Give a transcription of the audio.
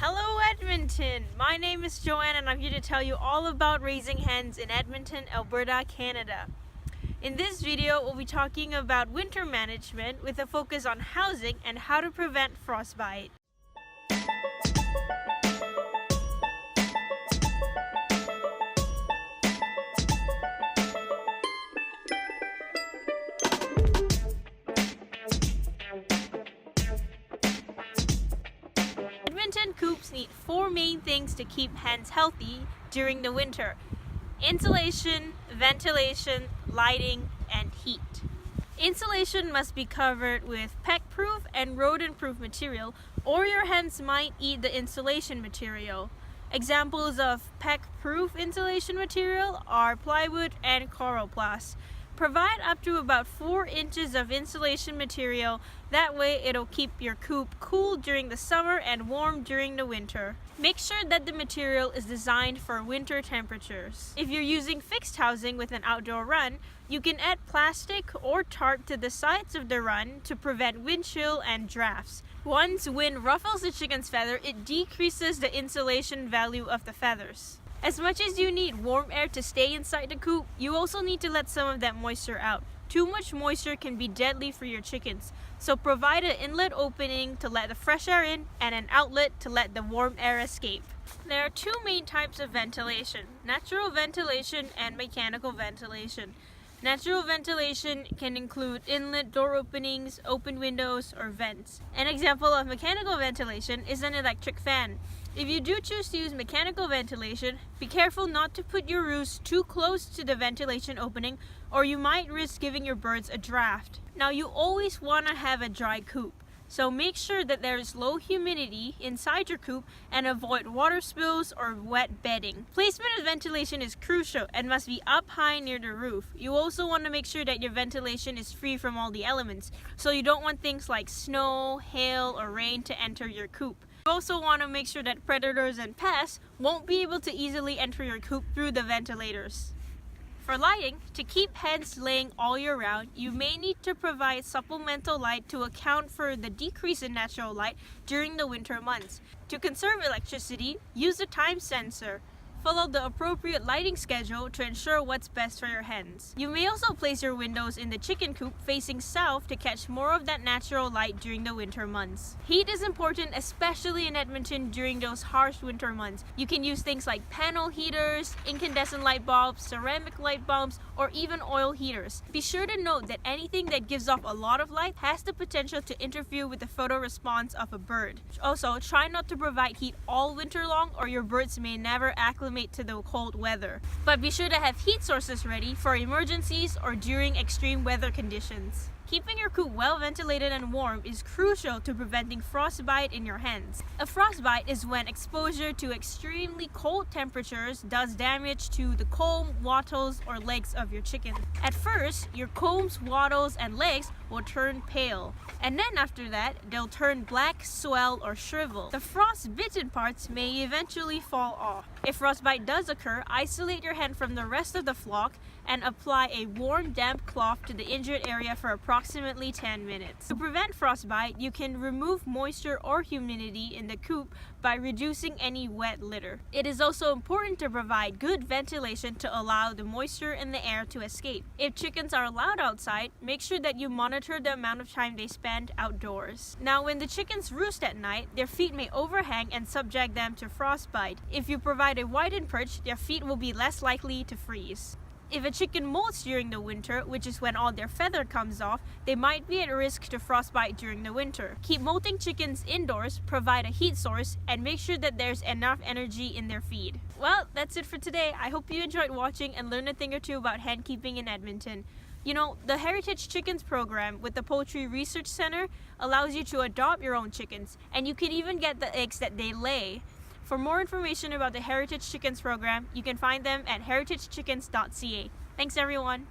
Hello Edmonton! My name is Joanne and I'm here to tell you all about raising hens in Edmonton, Alberta, Canada. In this video, we'll be talking about winter management with a focus on housing and how to prevent frostbite. Edmonton coops need four main things to keep hens healthy during the winter: insulation, ventilation, lighting, and heat. Insulation must be covered with peck-proof and rodent-proof material, or your hens might eat the insulation material. Examples of peck-proof insulation material are plywood and coroplast. Provide up to about 4 inches of insulation material, that way it'll keep your coop cool during the summer and warm during the winter. Make sure that the material is designed for winter temperatures. If you're using fixed housing with an outdoor run, you can add plastic or tarp to the sides of the run to prevent wind chill and drafts. Once wind ruffles the chicken's feather, it decreases the insulation value of the feathers. As much as you need warm air to stay inside the coop, you also need to let some of that moisture out. Too much moisture can be deadly for your chickens, so provide an inlet opening to let the fresh air in and an outlet to let the warm air escape. There are two main types of ventilation: natural ventilation and mechanical ventilation. Natural ventilation can include inlet door openings, open windows, or vents. An example of mechanical ventilation is an electric fan. If you do choose to use mechanical ventilation, be careful not to put your roost too close to the ventilation opening, or you might risk giving your birds a draft. Now, you always want to have a dry coop, so make sure that there is low humidity inside your coop and avoid water spills or wet bedding. Placement of ventilation is crucial and must be up high near the roof. You also want to make sure that your ventilation is free from all the elements, so you don't want things like snow, hail, or rain to enter your coop. You also want to make sure that predators and pests won't be able to easily enter your coop through the ventilators. For lighting, to keep hens laying all year round, you may need to provide supplemental light to account for the decrease in natural light during the winter months. To conserve electricity, use a time sensor. Follow the appropriate lighting schedule to ensure what's best for your hens. You may also place your windows in the chicken coop facing south to catch more of that natural light during the winter months. Heat is important, especially in Edmonton during those harsh winter months. You can use things like panel heaters, incandescent light bulbs, ceramic light bulbs, or even oil heaters. Be sure to note that anything that gives off a lot of light has the potential to interfere with the photo response of a bird. Also, try not to provide heat all winter long, or your birds may never acclimate to the cold weather. But be sure to have heat sources ready for emergencies or during extreme weather conditions. Keeping your coop well ventilated and warm is crucial to preventing frostbite in your hens. A frostbite is when exposure to extremely cold temperatures does damage to the comb, wattles, or legs of your chicken. At first, your combs, wattles, and legs will turn pale, and then after that, they'll turn black, swell, or shrivel. The frost-bitten parts may eventually fall off. If frostbite does occur, isolate your hen from the rest of the flock and apply a warm, damp cloth to the injured area for approximately 10 minutes. To prevent frostbite, you can remove moisture or humidity in the coop by reducing any wet litter. It is also important to provide good ventilation to allow the moisture in the air to escape. If chickens are allowed outside, make sure that you monitor the amount of time they spend outdoors. Now, when the chickens roost at night, their feet may overhang and subject them to frostbite. If you provide a widened perch, their feet will be less likely to freeze. If a chicken molts during the winter, which is when all their feather comes off, they might be at risk to frostbite during the winter. Keep molting chickens indoors, provide a heat source, and make sure that there's enough energy in their feed. Well, that's it for today. I hope you enjoyed watching and learned a thing or two about hen keeping in Edmonton. You know, the Heritage Chickens program with the Poultry Research Center allows you to adopt your own chickens, and you can even get the eggs that they lay. For more information about the Heritage Chickens program, you can find them at heritagechickens.ca. Thanks everyone!